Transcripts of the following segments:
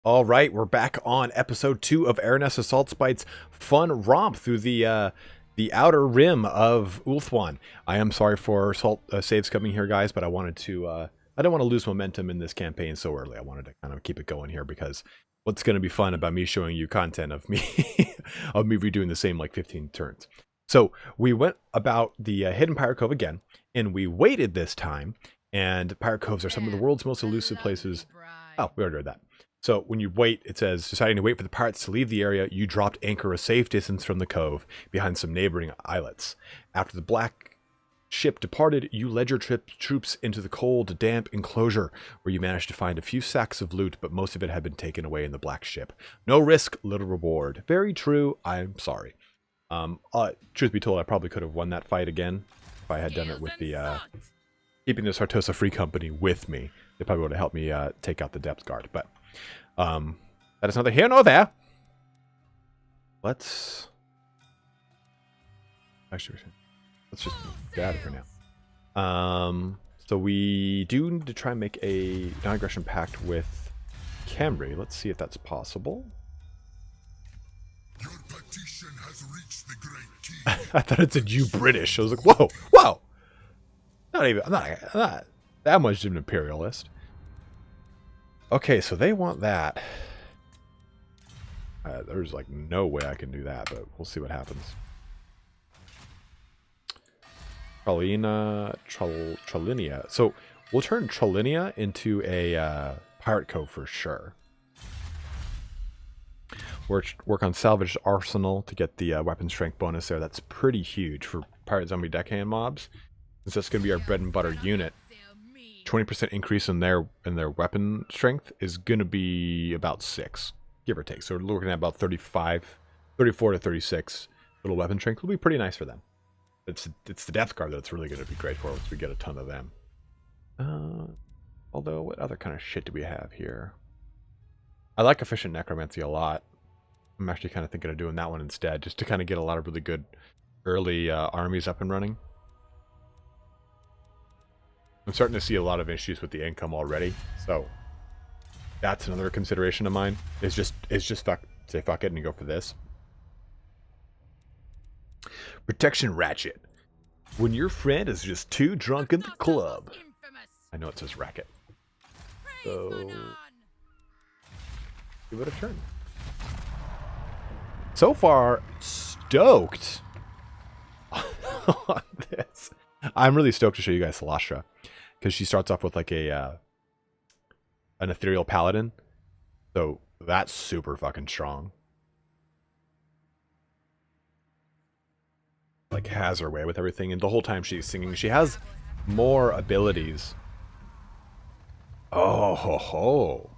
All right, we're back on episode 2 of Aranessa Saltspite's fun romp through the outer rim of Ulthuan. I am sorry for saves coming here, guys, but I wanted to I don't want to lose momentum in this campaign so early. I wanted to kind of keep it going here because what's going to be fun about me showing you content of me of me redoing the same like 15 turns. So we went about the hidden Pirate Cove again, and we waited this time. And Pirate Coves are some of the world's most elusive places. Oh, we already read that. So when you wait, it says, deciding to wait for the pirates to leave the area, you dropped anchor a safe distance from the cove behind some neighboring islets. After the black ship departed, you led your troops into the cold, damp enclosure, where you managed to find a few sacks of loot, but most of it had been taken away in the black ship. No risk, little reward. Very true. I'm sorry. Truth be told, I probably could have won that fight again if I had done it with the keeping the Sartosa Free Company with me. They probably would have helped me take out the depth guard, but that is neither here nor there. Let's just get out of here now. So we do need to try and make a non-aggression pact with Camry. Let's see if that's possible. Your petition has reached the great king. I thought it said you British. I was like, whoa, whoa. I'm not that much of an imperialist. Okay, so they want that. There's like no way I can do that, but we'll see what happens. Tralinia. So we'll turn Tralinia into a pirate cove for sure. Work on salvaged arsenal to get the weapon strength bonus there. That's pretty huge for pirate zombie deckhand mobs. Since that's going to be our bread and butter unit. 20% increase in their weapon strength is going to be about 6, give or take. So we're looking at about 34 to 36 little weapon strength. Will be pretty nice for them. It's the death guard that's really going to be great for once we get a ton of them. Although, what other kind of shit do we have here? I like efficient necromancy a lot. I'm actually kind of thinking of doing that one instead, just to kind of get a lot of really good early armies up and running. I'm starting to see a lot of issues with the income already, so that's another consideration of mine. Is just say fuck it and go for this. Protection ratchet. When your friend is just too drunk at the club. I know it says racket. So give it a turn. So far, stoked on this. I'm really stoked to show you guys Celastra. Because she starts off with like an ethereal paladin. So that's super fucking strong. Like has her way with everything. And the whole time she's singing, she has more abilities. Oh ho ho.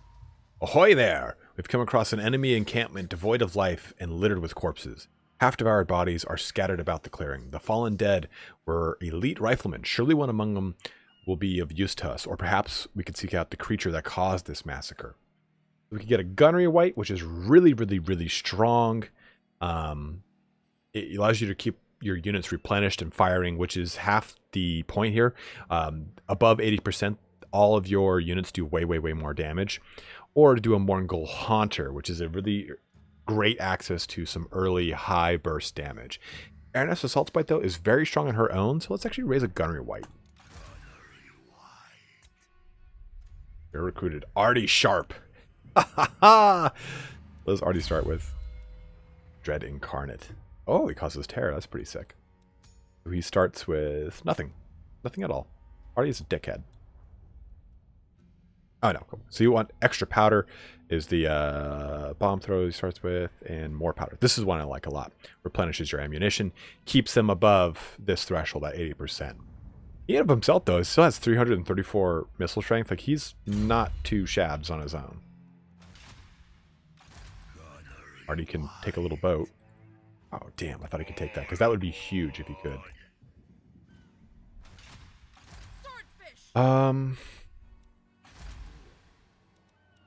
Ahoy there! We've come across an enemy encampment devoid of life and littered with corpses. Half-devoured bodies are scattered about the clearing. The fallen dead were elite riflemen. Surely one among them will be of use to us, or perhaps we could seek out the creature that caused this massacre. We could get a gunnery wight, which is really, really, really strong. It allows you to keep your units replenished and firing, which is half the point here. Above 80%, all of your units do way, way, way more damage. Or to do a Morngul Haunter, which is a really great access to some early high burst damage. Aranessa Saltspite, though, is very strong on her own, so let's actually raise a gunnery wight. You're recruited Artie Sharp. Let's already start with Dread Incarnate. Oh, he causes terror. That's pretty sick. He starts with nothing. Nothing at all. Artie's a dickhead. Oh, no. Cool. So you want extra powder is the bomb throw he starts with, and more powder. This is one I like a lot. Replenishes your ammunition. Keeps them above this threshold at 80%. He of himself, though, still has 334 missile strength. Like, he's not too shabs on his own. Artie can take a little boat. Oh, damn. I thought he could take that, because that would be huge if he could. Kind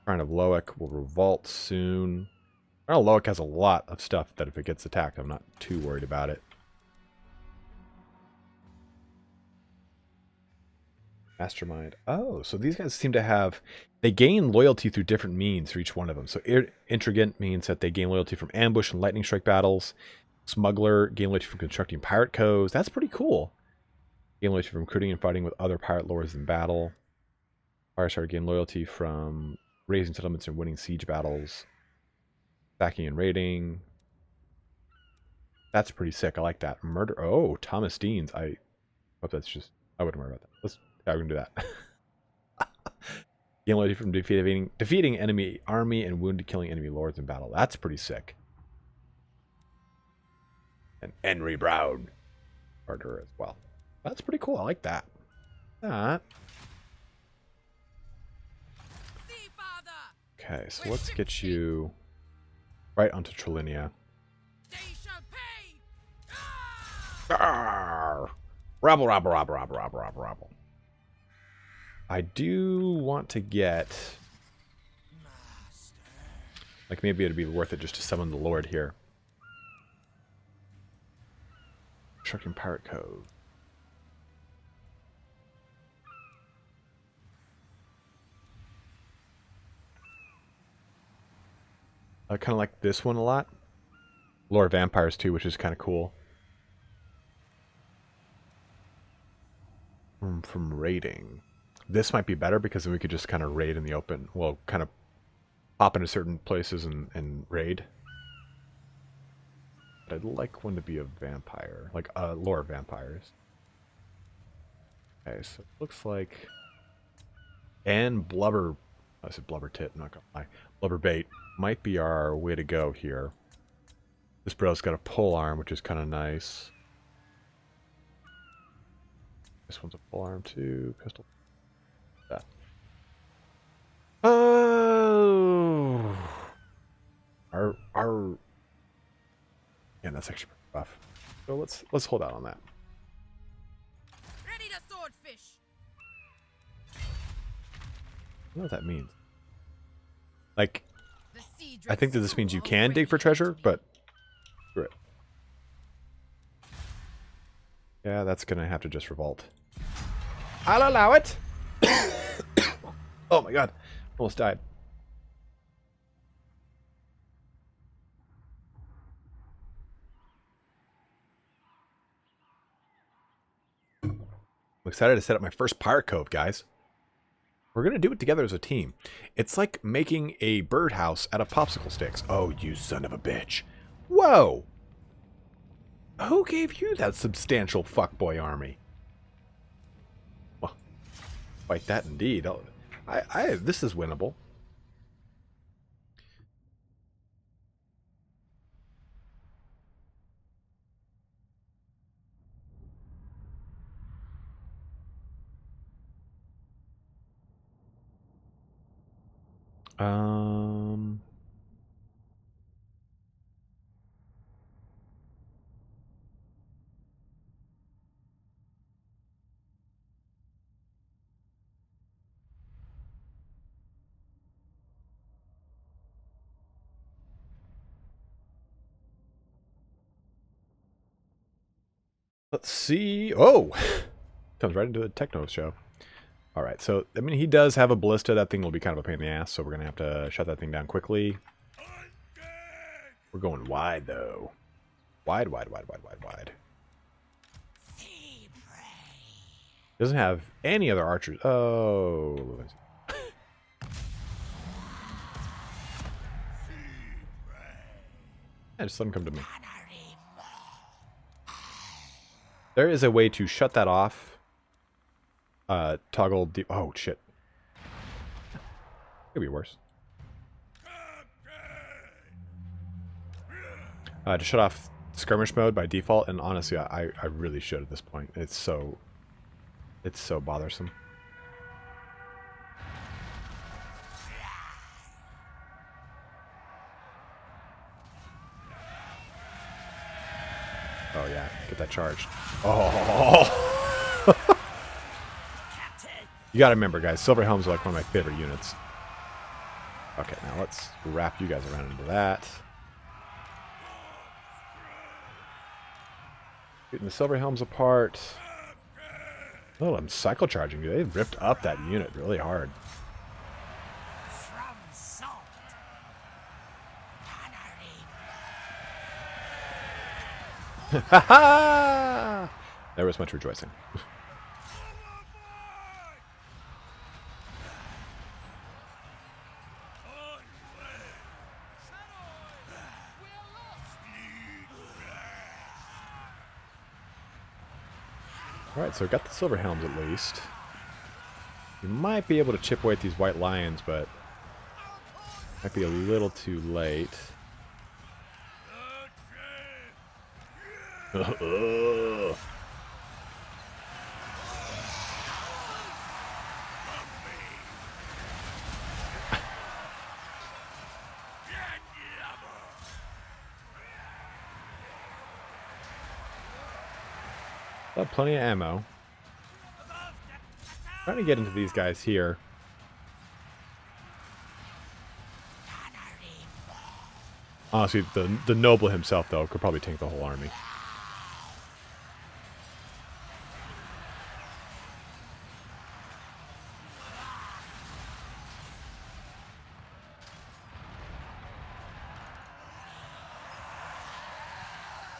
of Loic will revolt soon. Well, Loic has a lot of stuff that if it gets attacked, I'm not too worried about it. Mastermind. Oh, so these guys seem to have... They gain loyalty through different means for each one of them. So Intrigant means that they gain loyalty from ambush and lightning strike battles. Smuggler, gain loyalty from constructing pirate coves. That's pretty cool. Gain loyalty from recruiting and fighting with other pirate lords in battle. Firestarter, gain loyalty from raising settlements and winning siege battles. Stacking and raiding. That's pretty sick. I like that. Murder. Oh, Thomas Deans. I hope that's just... I wouldn't worry about that. We're going to do that. Gain loyalty from defeating enemy army and wounded killing enemy lords in battle. That's pretty sick. And Henry Brown. Murderer as well. That's pretty cool. I like that. Okay, so let's get you right onto Trilinia. Rabble, rabble, rabble, rabble, rabble, rabble, rabble. I do want to get... Like, maybe it'd be worth it just to summon the Lord here. Constructing Pirate Cove. I kind of like this one a lot. Lore of Vampires too, which is kind of cool. From raiding. This might be better because then we could just kind of raid in the open. Well, kind of pop into certain places and raid. But I'd like one to be a vampire. Like Lore of Vampires. Okay, so it looks like... And Blubber... I said Blubber Tit, I'm not gonna lie. Blubber Bait might be our way to go here. This bro's got a pole arm, which is kind of nice. This one's a pole arm too. Pistol. Yeah. Oh! Yeah, that's actually pretty rough. So let's hold out on that. Ready to swordfish. I don't know what that means. Like, I think that this means you can dig for treasure, but screw it. Yeah, that's gonna have to just revolt. I'll allow it. Oh my god, almost died. I'm excited to set up my first pirate cove, guys. We're going to do it together as a team. It's like making a birdhouse out of popsicle sticks. Oh, you son of a bitch. Whoa! Who gave you that substantial fuckboy army? Well, fight that indeed. This is winnable. Let's see. Oh! Comes right into a techno show. Alright, so, I mean, he does have a ballista. That thing will be kind of a pain in the ass, so we're going to have to shut that thing down quickly. We're going wide, though. Wide, wide, wide, wide, wide, wide. Doesn't have any other archers. Oh. Yeah, just let him come to me. There is a way to shut that off. Toggle the... Oh, shit. Could be worse. To shut off skirmish mode by default, and honestly, I really should at this point. It's so bothersome. Oh yeah, get that charged. Oh! You gotta remember, guys, Silver Helms are like one of my favorite units. Okay, now let's wrap you guys around into that. Getting the Silver Helms apart. Oh, I'm cycle charging. They ripped up that unit really hard. From salt. Ha ha! There was much rejoicing. Alright, so we got the silver helms at least. We might be able to chip away at these white lions, but might be a little too late. Got plenty of ammo. Trying to get into these guys here. Honestly, the noble himself, though, could probably tank the whole army.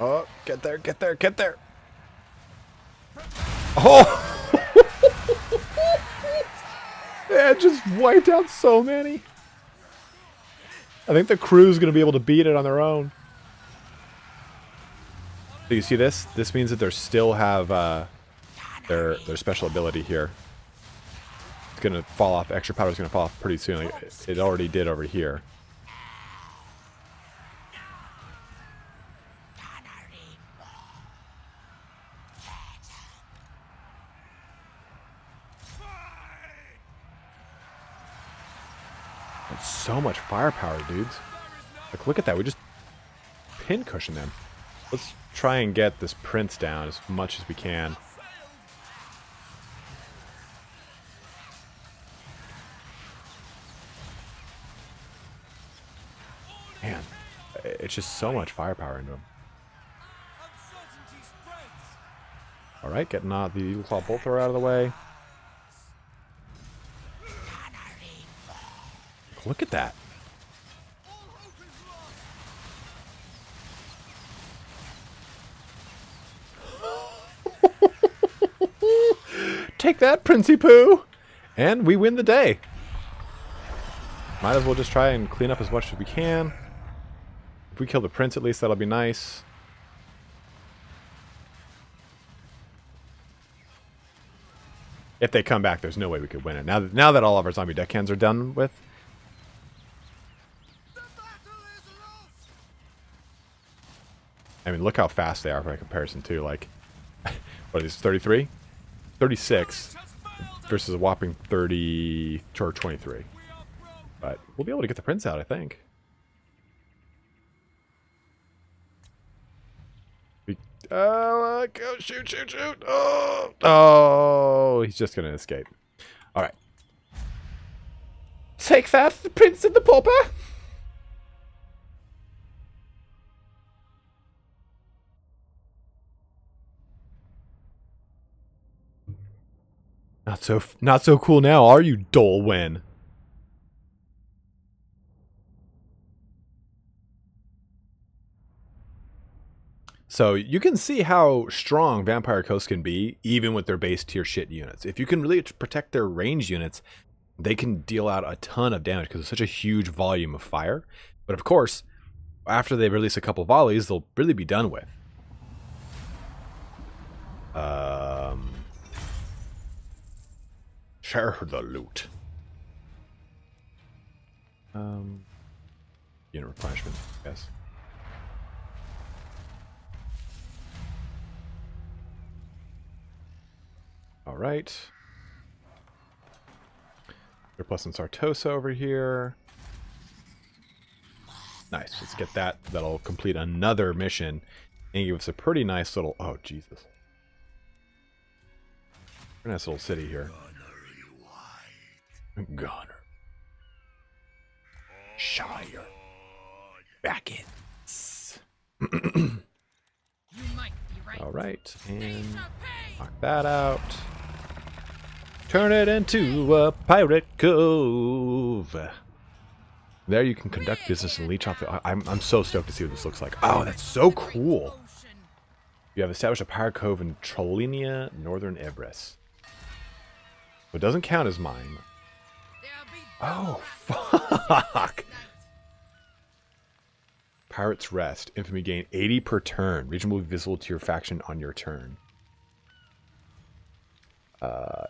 Oh, get there, get there, get there! Oh! Yeah, it just wiped out so many. I think the crew's going to be able to beat it on their own. So you see this? This means that they still have their special ability here. It's going to fall off. Extra powder is going to fall off pretty soon. Like it already did over here. That's so much firepower, dudes. Like, look at that. We just pin-cushion them. Let's try and get this prince down as much as we can. Man, it's just so much firepower into him. Alright, getting the Eagle Claw Bolt Thrower out of the way. Look at that. Take that, Princey Poo! And we win the day. Might as well just try and clean up as much as we can. If we kill the prince, at least that'll be nice. If they come back, there's no way we could win it. Now that all of our zombie deckhands are done with. I mean, look how fast they are by comparison to, like, what are these, 33? 36 versus a whopping 30 or 23. But we'll be able to get the prince out, I think. Go shoot, shoot, shoot. Oh, he's just going to escape. All right. Take that, the prince and the pauper. Not so cool now, are you, Dolwen? So you can see how strong Vampire Coast can be, even with their base tier shit units. If you can really protect their range units, they can deal out a ton of damage because it's such a huge volume of fire. But of course, after they release a couple volleys, they'll really be done with. Share the loot. Unit replenishment, yes. All right. Surplus and Sartosa over here. Nice. Let's get that. That'll complete another mission and give us a pretty nice little. Oh Jesus! Pretty nice little city here. Gunner. Shire. Backins. You might be right. All right, and knock that out. Turn it into a pirate cove. There you can conduct business and leech off the... I'm so stoked to see what this looks like. Oh, that's so cool. You have established a pirate cove in Trolinia, Northern Ibris. So it doesn't count as mine. Oh, fuck. Pirate's Rest. Infamy gain 80 per turn. Region will be visible to your faction on your turn.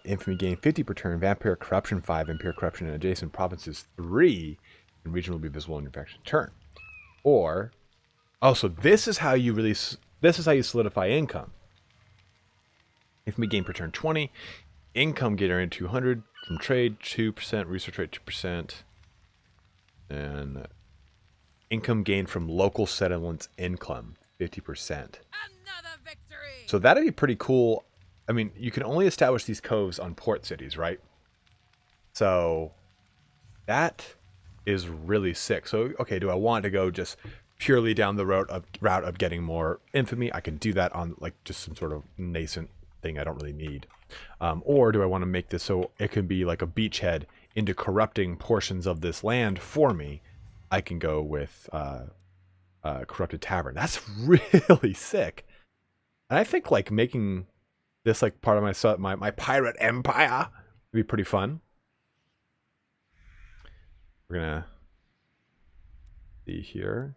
Infamy gain 50 per turn. Vampire Corruption 5. Vampire Corruption in adjacent provinces 3. And region will be visible on your faction turn. Or... Oh, so this is how you really... This is how you solidify income. Infamy gain per turn 20. Income generated 200 from trade 2%. Research rate 2%. And... income gained from local settlements income 50%. Another victory. So that'd be pretty cool. I mean, you can only establish these coves on port cities, right? So that is really sick. So okay, do I want to go just purely down the route of getting more infamy? I can do that on like just some sort of nascent thing I don't really need. Or do I want to make this so it can be like a beachhead into corrupting portions of this land for me? I can go with Corrupted Tavern. That's really sick. And I think like making this like part of my pirate empire would be pretty fun. We're gonna see here.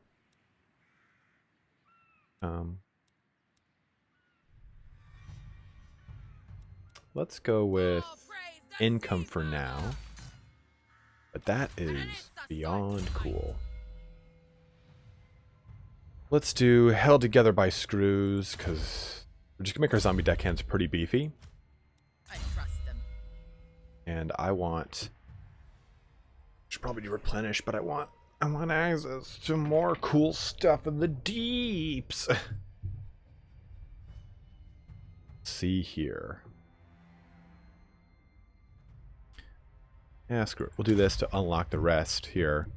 Let's go with income for now. But that is beyond cool. Let's do Held Together by Screws, because we're just gonna make our zombie deckhands pretty beefy. I trust them. And I want... should probably do Replenish, but I want access to more cool stuff in the deeps. Let's see here. Yeah, screw it. We'll do this to unlock the rest here.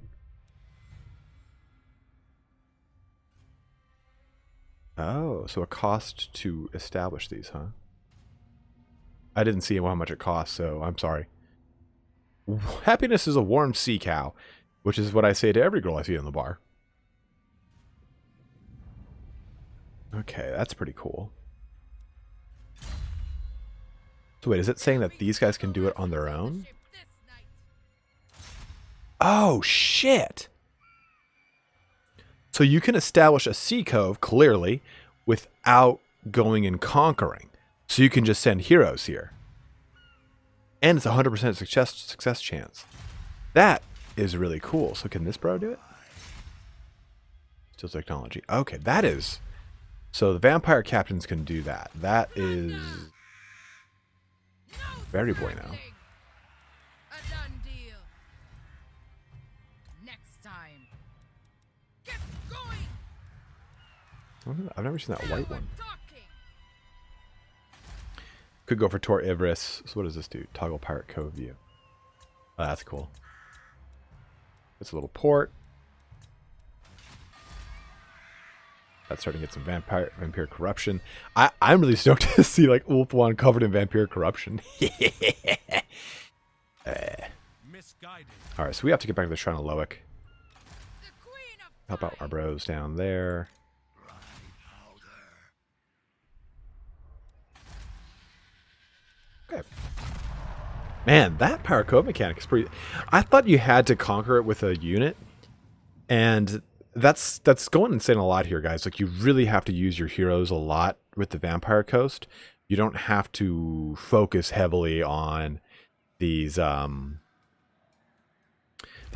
Oh, so a cost to establish these, huh? I didn't see how much it costs, so I'm sorry. Happiness is a warm sea cow, which is what I say to every girl I see in the bar. Okay, that's pretty cool. So wait, is it saying that these guys can do it on their own? Oh, shit! So you can establish a sea cove, clearly, without going and conquering. So you can just send heroes here. And it's a 100% success chance. That is really cool. So can this bro do it? Still technology. Okay, that is... So the vampire captains can do that. That is... very bueno. A done deal. Next time. Get going. I've never seen that white one. Talking. Could go for Tor Ivris. So what does this do? Toggle Pirate Cove view. Oh, that's cool. It's a little port. That's starting to get some vampire corruption. I'm really stoked to see like Ulthuan covered in vampire corruption. Alright, so we have to get back to the Shrine of Loic. Help out our bros down there. Okay. Man, that Pirate Cove mechanic is pretty... I thought you had to conquer it with a unit. And that's going insane a lot here, guys. Like, you really have to use your heroes a lot with the Vampire Coast. You don't have to focus heavily on these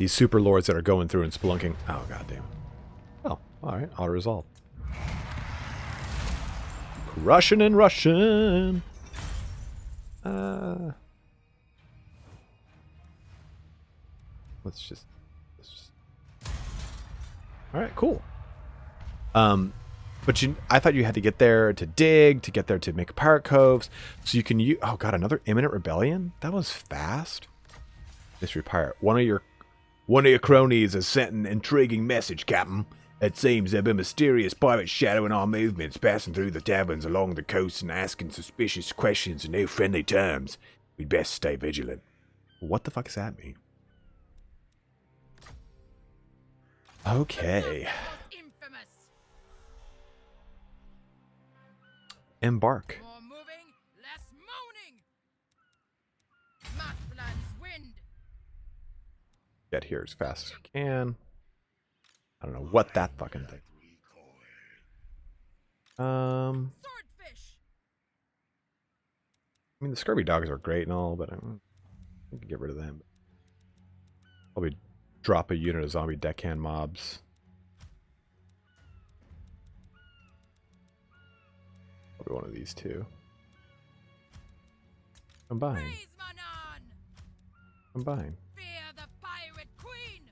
super lords that are going through and spelunking. Oh, goddamn. Oh, alright. Auto-resolve. Russian and Russian. Let's just... Alright, cool. But I thought you had to get there to dig, to get there to make pirate coves, so you can use... Oh god, another imminent rebellion? That was fast. Mystery pirate. One of your cronies has sent an intriguing message, Captain. It seems there have been mysterious pirates shadowing our movements, passing through the taverns along the coast and asking suspicious questions in no friendly terms. We best stay vigilant. What the fuck does that mean? Okay. Most infamous. Embark. More moving, less moaning. Mathlands wind. Get here as fast as we can. I don't know what that fucking thing. Swordfish. I mean, the scurvy dogs are great and all, but I can get rid of them. Probably drop a unit of zombie deckhand mobs. Probably one of these two. Combine. Praise Manon. Combine. Fear the pirate queen.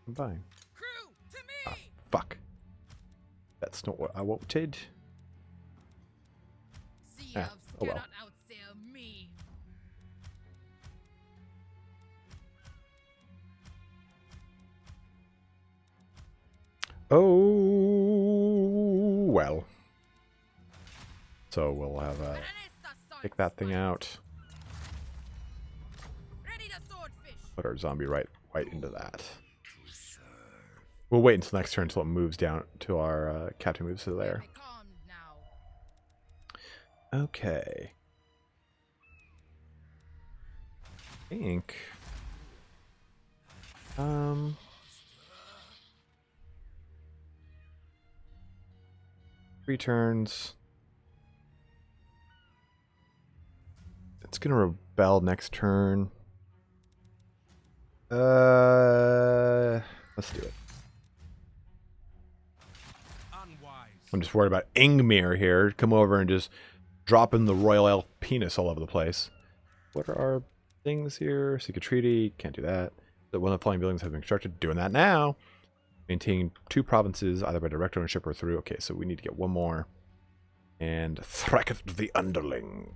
Combine. Crew to Ah, me. fuck. That's not what I wanted. Sea Ah, elves oh well. cannot outsail me. Oh, well. So we'll have Aranessa kick that thing Saltspite. out. Ready to swordfish. Put our zombie right into that. We'll wait until next turn until it moves down to our captain moves to there. Be calm now. Okay. I think. 3 turns. It's gonna rebel next turn. Let's do it. I'm just worried about Ingmir here. Come over and just dropping the royal elf penis all over the place. What are our things here? Seek a treaty. Can't do that. That one of the following buildings have been constructed. Doing that now. Maintain 2 provinces, either by direct ownership or through. Okay, so we need to get one more. And Thracketh the Underling.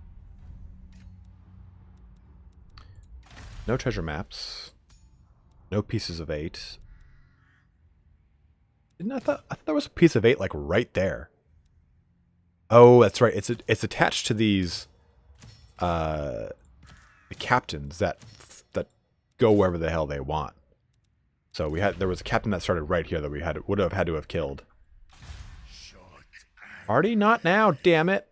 No treasure maps. No pieces of 8. I thought there was a piece of 8 like right there. Oh, that's right. It's attached to these the captains that go wherever the hell they want. So there was a captain that started right here that we would have had to have killed. Artie, not now, damn it.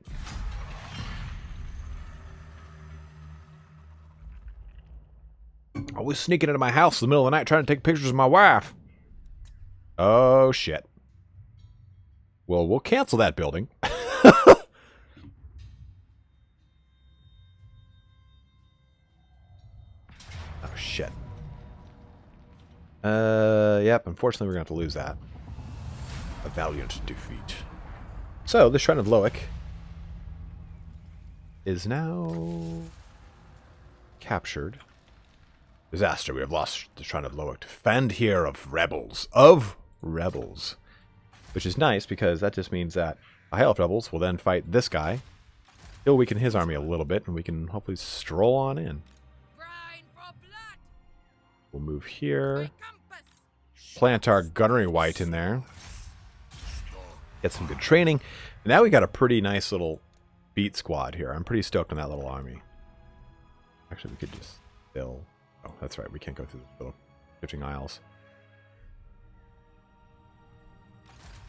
Always sneaking into my house in the middle of the night trying to take pictures of my wife. Oh, shit. Well, we'll cancel that building. Oh, shit. Yep, unfortunately we're going to have to lose that. A valiant defeat. So, the Shrine of Loic is now captured. Disaster, we have lost the Shrine of Loic. Fend here of rebels. Which is nice, because that just means that a High Elf rebels will then fight this guy. He'll weaken his army a little bit, and we can hopefully stroll on in. Grind for blood. We'll move here. My compass. Plant our gunnery white in there. Get some good training. Now we got a pretty nice little beat squad here. I'm pretty stoked on that little army. Actually, we could just still... Oh, that's right. We can't go through the little shifting aisles.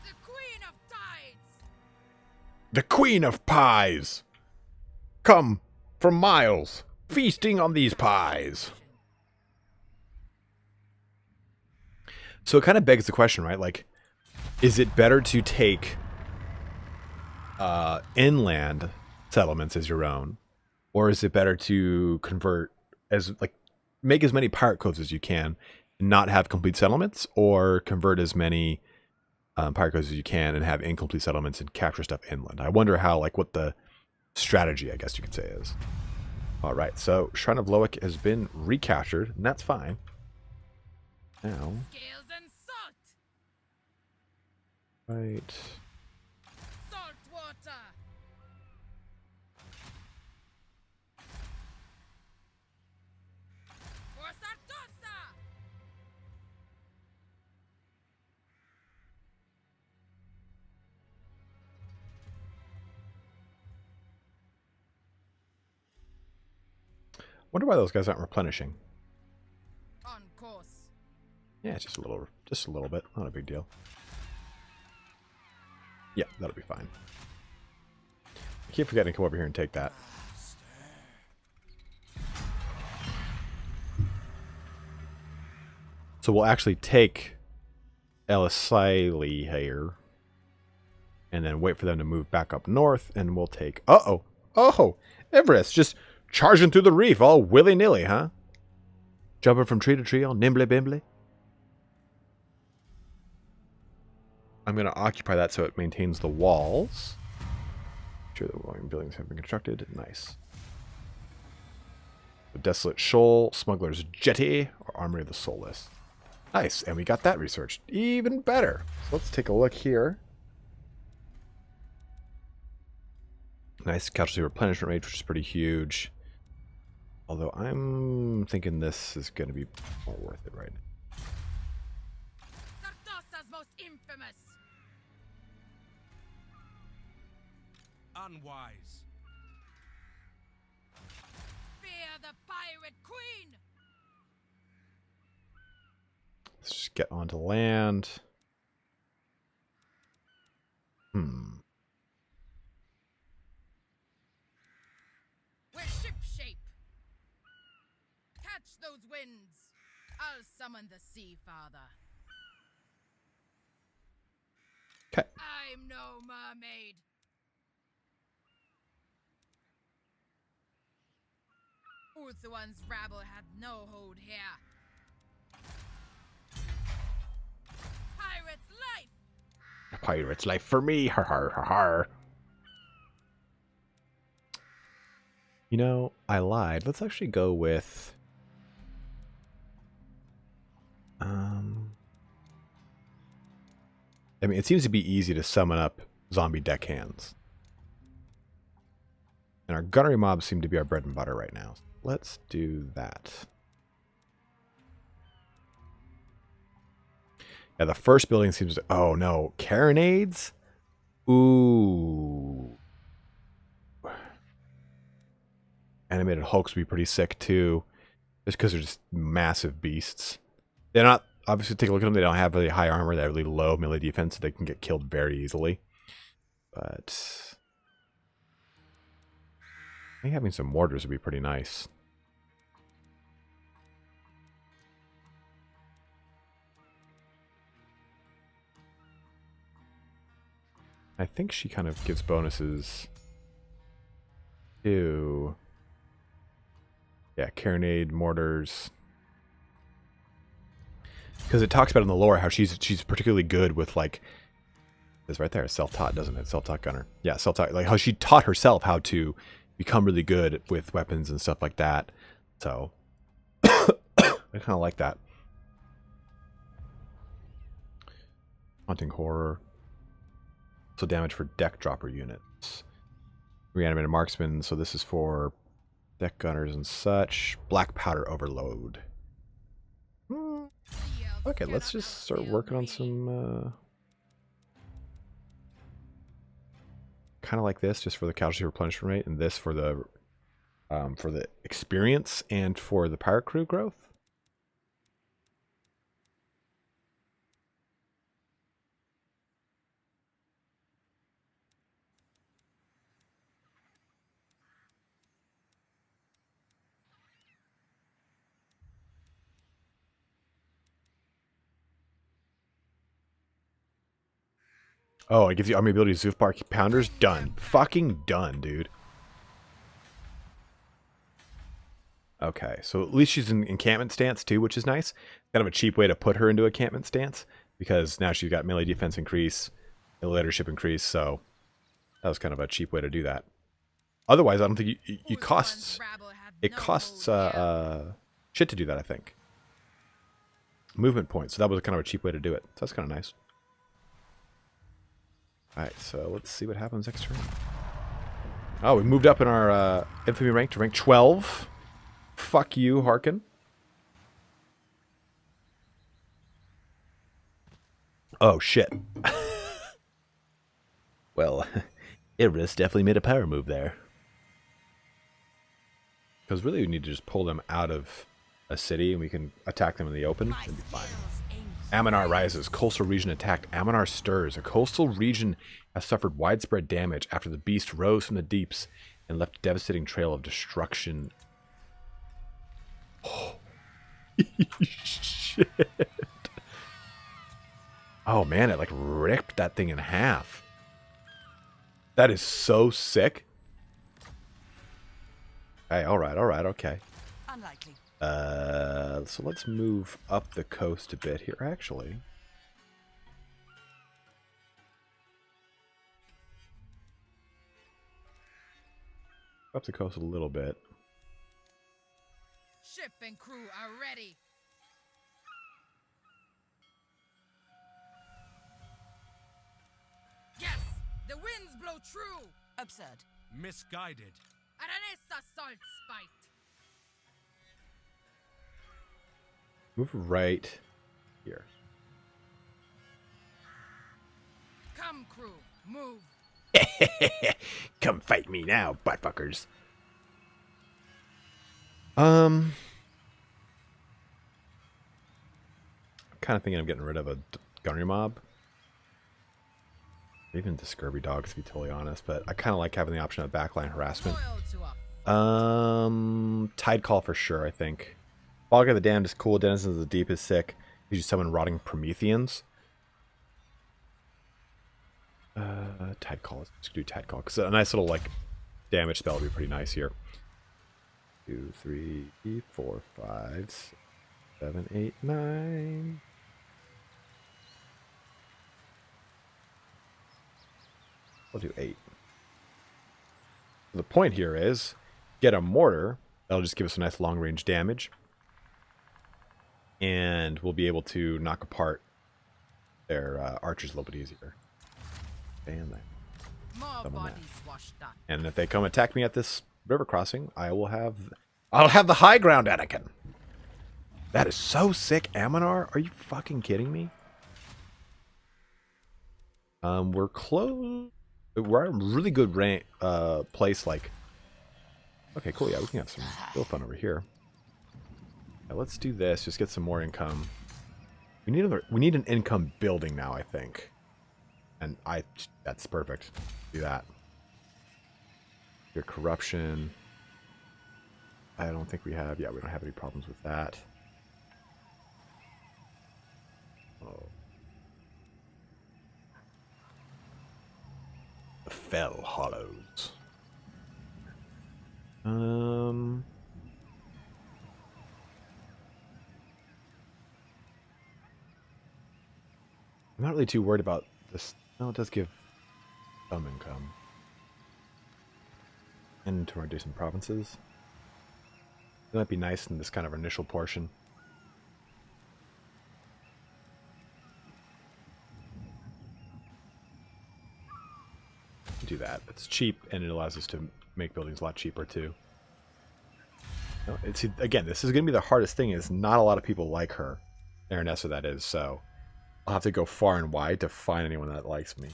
The queen of tides. The Queen of Pies! Come from miles, feasting on these pies. So it kind of begs the question, right? Like, is it better to take inland settlements as your own? Or is it better to convert make as many pirate coves as you can and not have complete settlements, or convert as many pirate coves as you can and have incomplete settlements and capture stuff inland? I wonder how, what the strategy, I guess you could say, is. All right, so Shrine of Loic has been recaptured, and that's fine. Now, Scales and salt. right. Salt water. For Sartosa. Wonder why those guys aren't replenishing. On course. Yeah, it's just a little bit. Not a big deal. Yeah, that'll be fine. I keep forgetting to come over here and take that. So we'll actually take Elisili here. And then wait for them to move back up north. And we'll take... Uh-oh. Oh! Everest just charging through the reef all willy-nilly, huh? Jumping from tree to tree all nimbly-bimbly. I'm going to occupy that so it maintains the walls. Sure, the buildings have been constructed. Nice. The Desolate Shoal, Smuggler's Jetty, or Armory of the Soulless. Nice, and we got that researched. Even better. So let's take a look here. Nice casualty replenishment rate, which is pretty huge. Although I'm thinking this is going to be more worth it right now. Sartossa's most infamous. Unwise. Fear the pirate queen. Let's just get onto land. We're shipshape. Catch those winds. I'll summon the sea father. Okay. I'm no mermaid. Ulthuan's rabble had no hold here. Pirate's life. A pirate's life for me. Har har har har. You know, I lied. Let's actually go with... I mean, it seems to be easy to summon up zombie deckhands. And our gunnery mobs seem to be our bread and butter right now. Let's do that. Yeah, the first building seems to... Oh, no. Carronades? Ooh. Animated Hulks would be pretty sick, too. Just because they're just massive beasts. They're not... Obviously, take a look at them. They don't have really high armor. They have really low melee defense, so they can get killed very easily. But... I think having some mortars would be pretty nice. I think she kind of gives bonuses to... Yeah, carronade, mortars. Because it talks about in the lore how she's particularly good with, like... It's right there, self-taught, doesn't it? Self-taught gunner. Yeah, self-taught. Like how she taught herself how to become really good with weapons and stuff like that. So, I kind of like that. Haunting Horror. So damage for deck dropper units. Reanimated Marksman, so this is for deck gunners and such. Black Powder Overload. Okay, let's just start working on some... kind of like this, just for the casualty replenishment rate, and this for the experience and for the pirate crew growth. Oh, it gives you army ability Zoofbar Pounders. Done. Fucking done, dude. Okay, so at least she's in encampment stance too, which is nice. Kind of a cheap way to put her into encampment stance, because now she's got melee defense increase, leadership increase, so that was kind of a cheap way to do that. Otherwise, I don't think it costs shit to do that, I think. Movement points, so that was kind of a cheap way to do it. So that's kind of nice. Alright, so let's see what happens next turn. Oh, we moved up in our infamy rank to rank 12. Fuck you, Harkin. Oh, shit. Well, Iris definitely made a power move there. Because really we need to just pull them out of a city and we can attack them in the open. It'd be fine. Amanar rises. Coastal region attacked. Amanar stirs. A coastal region has suffered widespread damage after the beast rose from the deeps and left a devastating trail of destruction. Oh. Shit. Oh man, it like ripped that thing in half. That is so sick. Hey, alright, okay. Unlikely. So let's move up the coast a bit here, actually. Up the coast a little bit. Ship and crew are ready. Yes, the winds blow true. Absurd. Misguided. Aranessa Saltspite. Move right here. Come, crew, move. Come fight me now, buttfuckers. I'm kind of thinking of getting rid of a gunnery mob. Even the scurvy dogs, to be totally honest, but I kind of like having the option of backline harassment. Loyal to us. Tide Call for sure, I think. Fog of the Damned is cool. Denizens of the Deep is sick. You just summon Rotting Prometheans. Tide Call. Let's do Tide Call, because a nice little, like, damage spell would be pretty nice here. 2, 3, 4, 5, 6, 7, 8, 9. We'll do 8. The point here is get a mortar. That'll just give us a nice long-range damage. And we'll be able to knock apart their archers a little bit easier. And More bodies washed up. and if they come attack me at this river crossing, I'll have the high ground, Anakin. That is so sick, Amanar. Are you fucking kidding me? We're close. We're at a really good place. Like, okay, cool. Yeah, we can have some real fun over here. Yeah, let's do this. Just get some more income. We need an income building now, I think. And that's perfect. Do that. Your corruption. I don't think we have. Yeah, we don't have any problems with that. Oh. The Fell Hollows. I'm not really too worried about this. No, it does give some income. And to our adjacent provinces. It might be nice in this kind of initial portion. Do that. It's cheap, and it allows us to make buildings a lot cheaper too. No, it's, again, this is going to be the hardest thing. Is not a lot of people like her, Aranessa, that is. So I'll have to go far and wide to find anyone that likes me.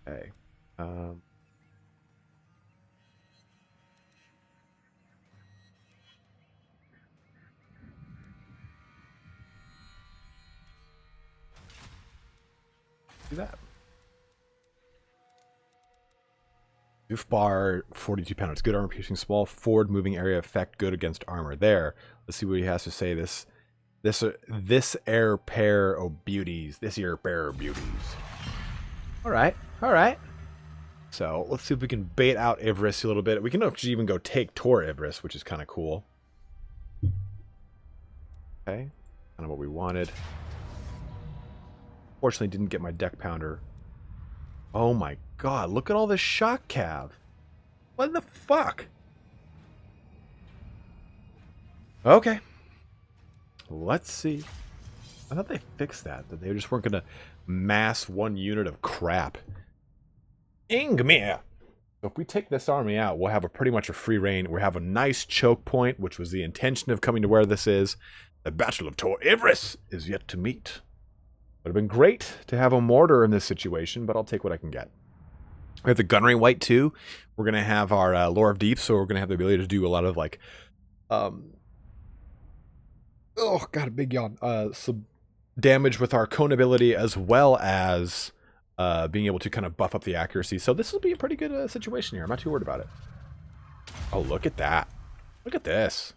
Okay. Do that. Doof bar, 42 pounds. Good armor piercing, small forward moving area effect, good against armor. There. Let's see what he has to say. This air pair of beauties. This here pair of beauties. All right. So let's see if we can bait out Ivris a little bit. We can actually even go take Tor Ivris, which is kind of cool. Okay. Kind of what we wanted. Fortunately, didn't get my deck pounder. Oh my god, look at all this shock cav. What the fuck? Okay. Let's see. I thought they fixed that they just weren't going to mass one unit of crap. Ingmir! So if we take this army out, we'll have pretty much a free reign. We have a nice choke point, which was the intention of coming to where this is. The Battle of Tor Ivris is yet to meet. Would have been great to have a mortar in this situation, but I'll take what I can get. We have the gunnery white too. We're gonna have our lore of deep, so we're gonna have the ability to do a lot of like, oh god, a big yawn. Some damage with our cone ability as well as being able to kind of buff up the accuracy. So this will be a pretty good situation here. I'm not too worried about it. Oh, look at that! Look at this.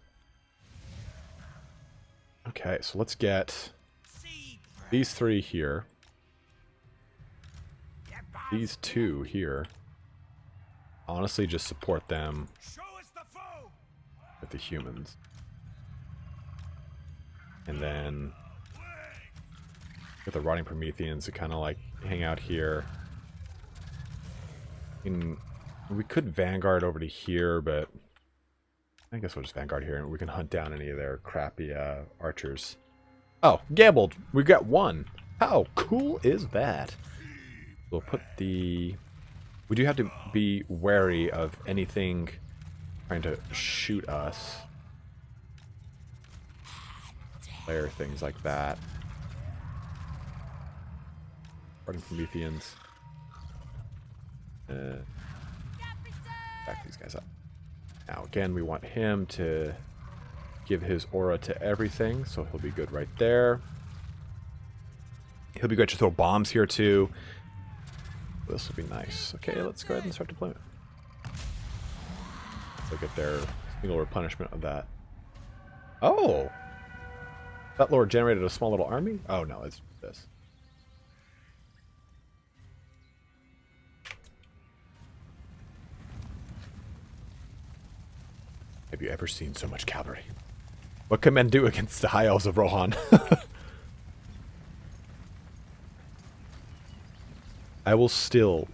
Okay, so let's get these 3 here. These 2 here. Honestly, just support them with the humans. And then with the rotting Prometheans to kind of like hang out here. We could Vanguard over to here, but I guess we'll just Vanguard here and we can hunt down any of their crappy archers. Oh, gambled! We got 1! How cool is that? We'll put the... We do have to be wary of anything trying to shoot us. Flare, things like that. Running Prometheans. Back these guys up. Now again, we want him to give his aura to everything, so he'll be good right there. He'll be good to throw bombs here too. This will be nice. Okay, let's go ahead and start deployment. Let's look at their single replenishment of that. Oh! That lord generated a small little army? Oh no, it's this. Have you ever seen so much cavalry? What can men do against the high elves of Rohan? I will still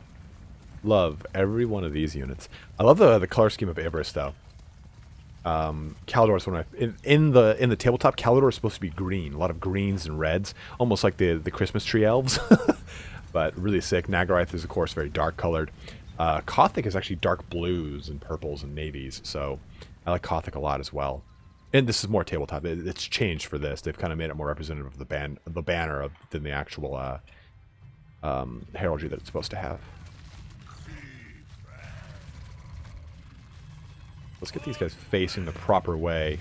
love every one of these units. I love the color scheme of Ibris though. Caldor is one of in the tabletop. Caldor is supposed to be green, a lot of greens and reds, almost like the Christmas tree elves, but really sick. Nagaryth is of course very dark colored. Kothic is actually dark blues and purples and navies, so I like Kothic a lot as well. And this is more tabletop. It's changed for this. They've kind of made it more representative of the banner than the actual heraldry that it's supposed to have. Let's get these guys facing the proper way.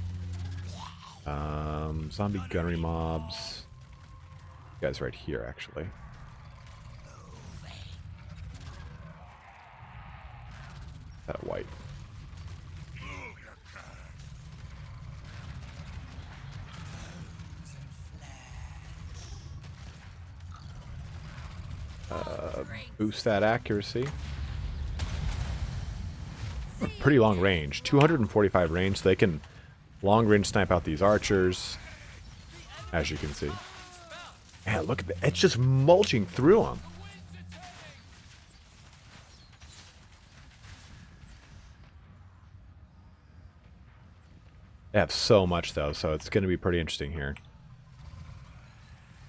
Zombie gunnery mobs. You guys right here, actually. That white. Boost that accuracy. Pretty long range. 245 range, so they can long range snipe out these archers. As you can see. Man, look at that. It's just mulching through them. They have so much, though, so it's going to be pretty interesting here.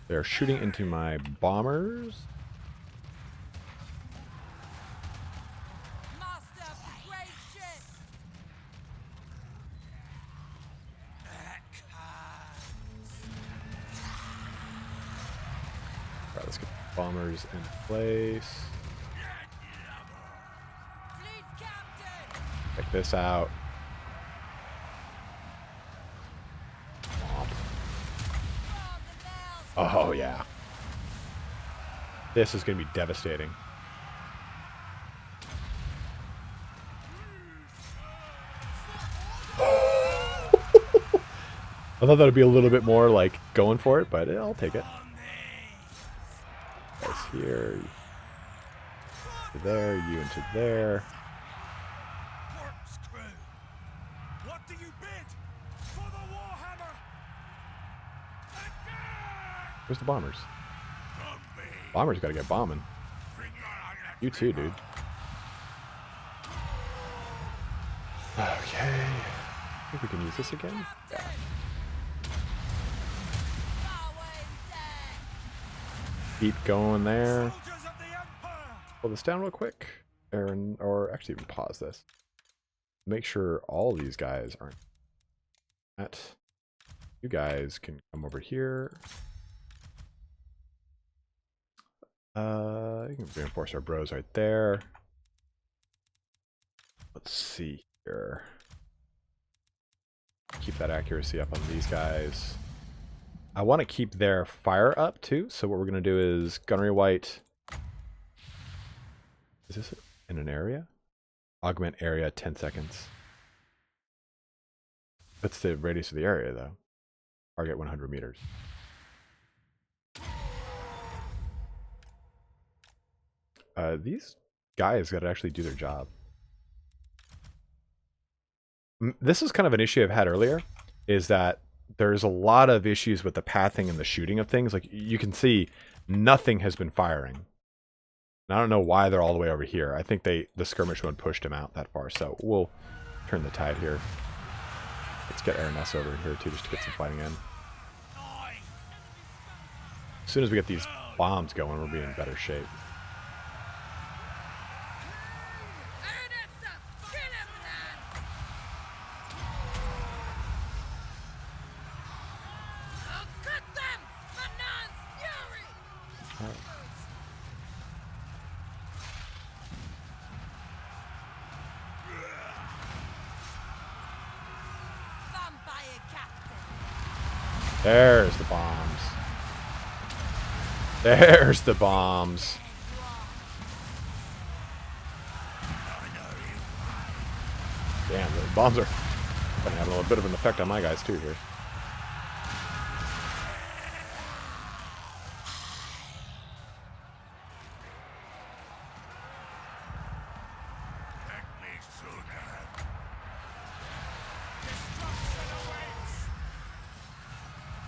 They're shooting into my bombers. Alright, let's get bombers in place. Check this out. Oh, yeah. This is going to be devastating. I thought that would be a little bit more, like, going for it, but I'll take it. Guys here. To there, you into there. Where's the bombers? Bombers gotta get bombing. You too, dude. Okay. I think we can use this again. Yeah. Keep going there. Pull this down real quick. Or actually even pause this. Make sure all these guys aren't at. You guys can come over here. You can reinforce our bros right there. Let's see here. Keep that accuracy up on these guys. I want to keep their fire up too. So what we're going to do is gunnery white. Is this in an area? Augment area 10 seconds. That's the radius of the area though. Target 100 meters. These guys got to actually do their job. This is kind of an issue I've had earlier, is that there's a lot of issues with the pathing and the shooting of things. Like you can see, nothing has been firing. And I don't know why they're all the way over here. I think the skirmish mode pushed them out that far. So we'll turn the tide here. Let's get Aranessa over here too, just to get some fighting in. As soon as we get these bombs going, we'll be in better shape. Aranessa, kill him, lad! I'll cut them! Manon's fury! Vampire captain! There's the bombs. There's the bombs. Damn, the bombs are gonna have a little bit of an effect on my guys too here.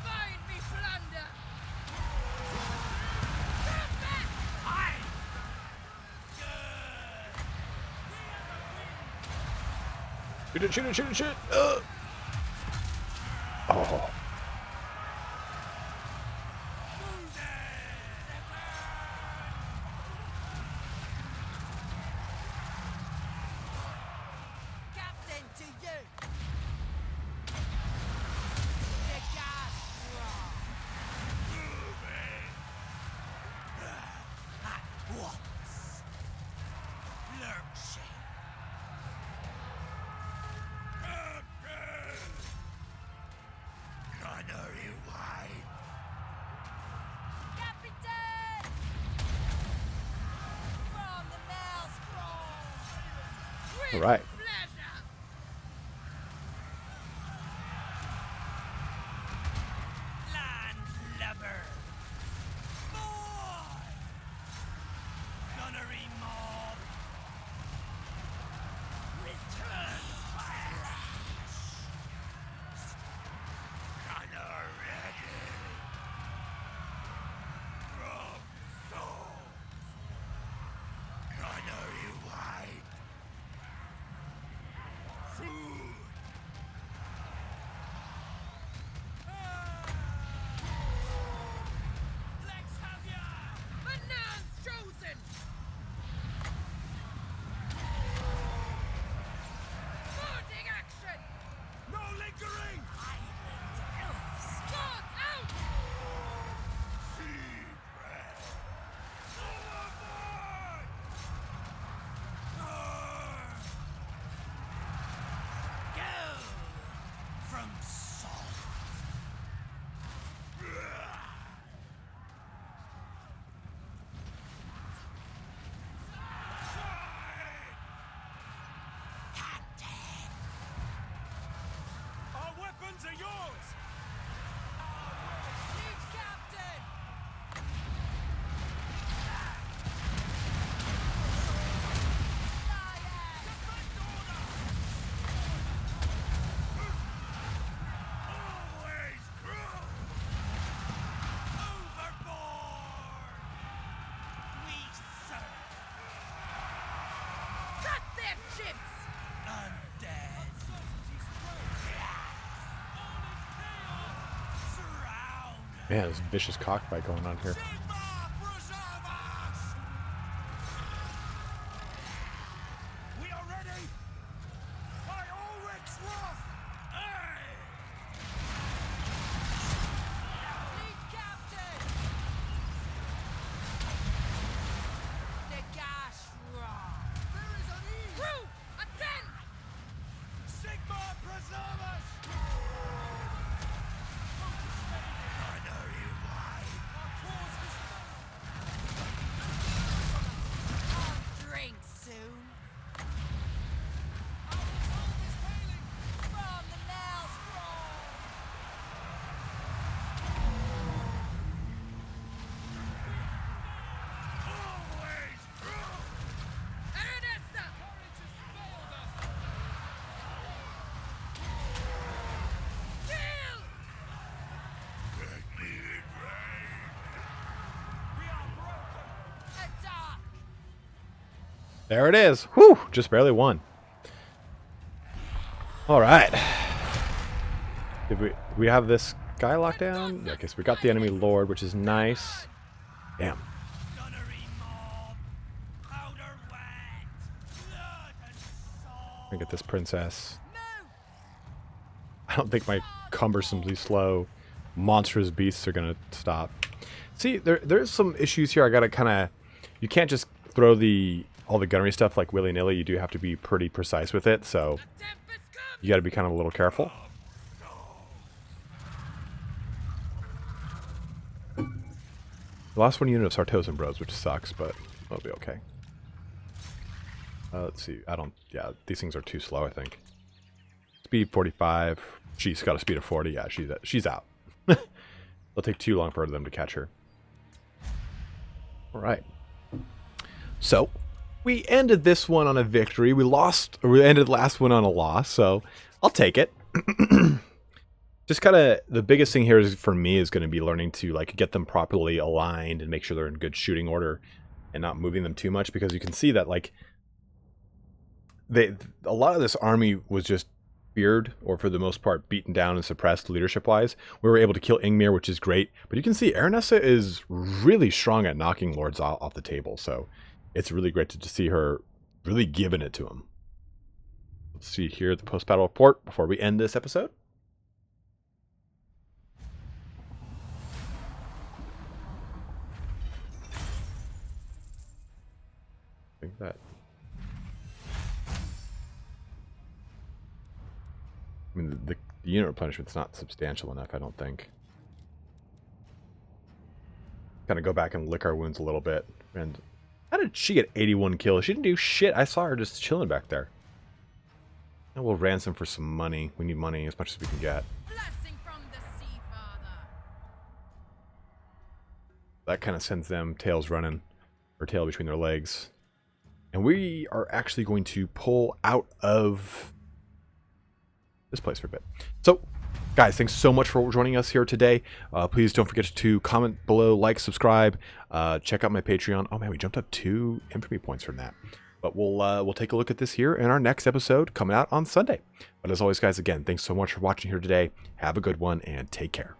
Find me plunder! Shoot it, shoot it, shoot it, shoot it! Oh. Captain, to you! The gas rock! At once! Lurching! Gunnery wide. Captain! From the maelstrom! All right. Pleasure! Landlubber! Boy! Gunnery mob! Return flash! Gunner ready. From souls. Gunnery wide. Food. Let's have ya! Manon's chosen! Boarding action! No lingering. Island elves! Swords out! Sea bread. Overboard. Go! From salt! Captain! Our weapons are yours. Lead captain! Always crew. Overboard. We serve! Cut their chips! Undead! Surround! Man, there's a vicious cockfight going on here. Sigma preserve us. We are ready. By Ulrich's wrath. Aye. Lead captain! The gas rod! There is an ease! Crew, attend! There it is. Whew, just barely won. All right. Did we have this guy locked down? Yeah, I guess we got the enemy lord, which is nice. Damn. Gunnery mob. Powder wet. Blood and Let me get this princess. Move! I don't think my cumbersomely slow monstrous beasts are gonna stop. See, there's some issues here. I gotta kind of. You can't just throw all the gunnery stuff like willy nilly. You do have to be pretty precise with it. So The tempest comes! you got to be kind of a little careful. The last one unit of Sartosan Bros, which sucks, but it'll be okay. Let's see. Yeah, these things are too slow, I think. Speed 45. She's got a speed of 40. Yeah, she's out. It'll take too long for them to catch her. All right. So, we ended this one on a victory. We ended the last one on a loss, so I'll take it. Just kind of the biggest thing here for me is going to be learning to like get them properly aligned and make sure they're in good shooting order and not moving them too much, because you can see that like a lot of this army was just feared, or for the most part beaten down and suppressed leadership wise. We were able to kill Ingmir, which is great, but you can see Aranessa is really strong at knocking lords off the table, so it's really great to see her really giving it to him. Let's see here the post-battle report before we end this episode. I think that. I mean, the unit replenishment's not substantial enough, I don't think. Kind of go back and lick our wounds a little bit. And how did she get 81 kills? She didn't do shit. I saw her just chilling back there. And we'll ransom for some money. We need money as much as we can get. Blessing from the sea, Father. That kind of sends them tails running, or tail between their legs. And we are actually going to pull out of this place for a bit. So, guys, thanks so much for joining us here today. Please don't forget to comment below, like, subscribe, check out my Patreon. Oh man, we jumped up 2 infamy points from that. But we'll take a look at this here in our next episode coming out on Sunday. But as always, guys, again, thanks so much for watching here today. Have a good one and take care.